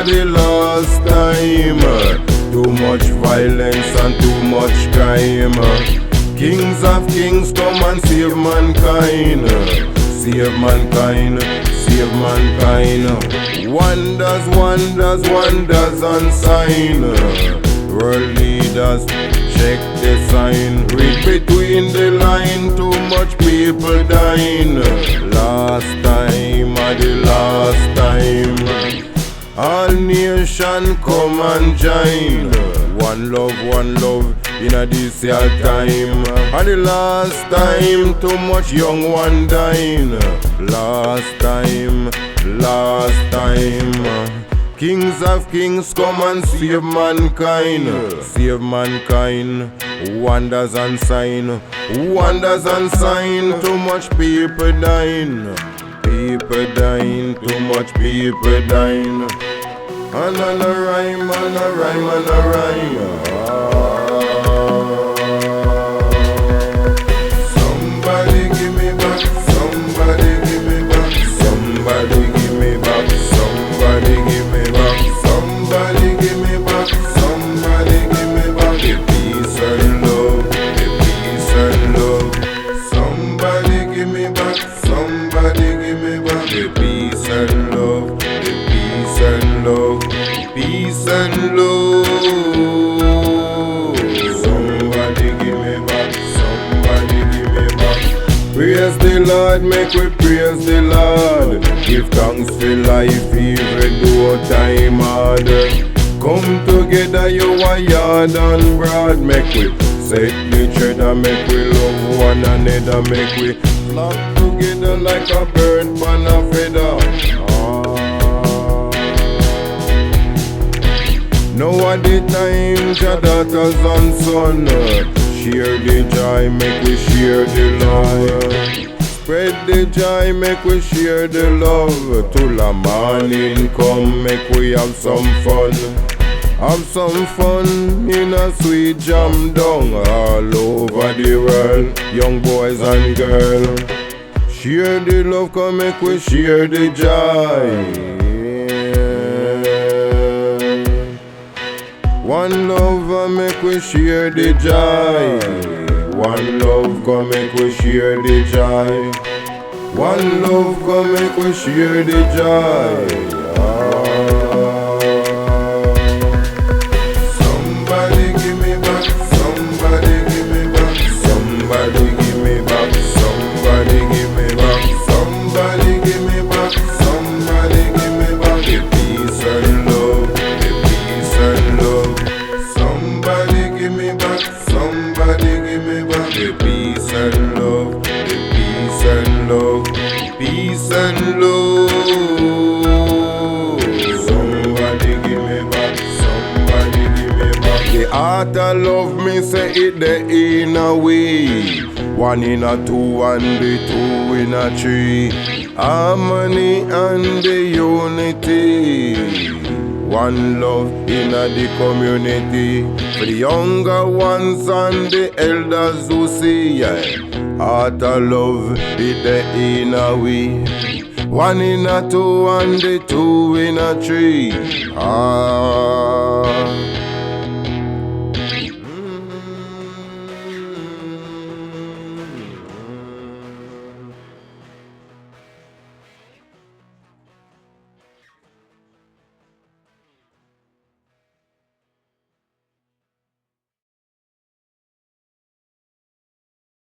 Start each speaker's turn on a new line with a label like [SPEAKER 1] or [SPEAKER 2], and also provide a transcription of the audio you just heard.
[SPEAKER 1] The last time, too much violence and too much crime. Kings of kings come and save mankind. Save mankind, save mankind. Wonders, wonders, wonders and sign. World leaders, check the sign. Read between the line, too much people dying. Last time, the last time. All nation come and join. One love in a this year time. And the last time, too much young one dying. Last time, last time. Kings of kings come and save mankind. Save mankind. Wonders and sign. Wonders and sign. Too much people dying. People dying. Too much people dying. And a rhyme, and a rhyme, and a rhyme. Somebody give me back. Somebody give me back. Somebody give me back. Somebody give me back. Somebody give me back. Somebody give me back. The peace and love. The peace and love. Somebody give me back. Somebody give me back. The peace and love. The peace and love. Peace and love. Somebody give me back. Somebody give me back. Praise the Lord, make we praise the Lord. Give thanks for life, even though time hard. Come together, you are yard and broad. Make we set the cheddar, make we love one another. Make we flock together like a bird on a feather. Now at the time, your daughters and son, share the joy, make we share the love. Spread the joy, make we share the love. Till the morning come, make we have some fun. Have some fun in a sweet jam down all over the world. Young boys and girls, share the love, come make we share the joy. One love, make we share the joy. One love, come make we share the joy. One love, come make we share the joy. Somebody give me back. Somebody give me back. Somebody give me back. Somebody give me back. Somebody give me back. Somebody give me back. The peace and love. The peace and love. Somebody give me back. Somebody give me back. The peace and love. The peace and love. Peace and love. Somebody give me back. Somebody give me back. The art of love, me say it the in a way. One in a two and the two in a three. Harmony and the unity. One love in the community. For the younger ones and the elders who see, heart of love is the inner way. One in a two and the two in a three.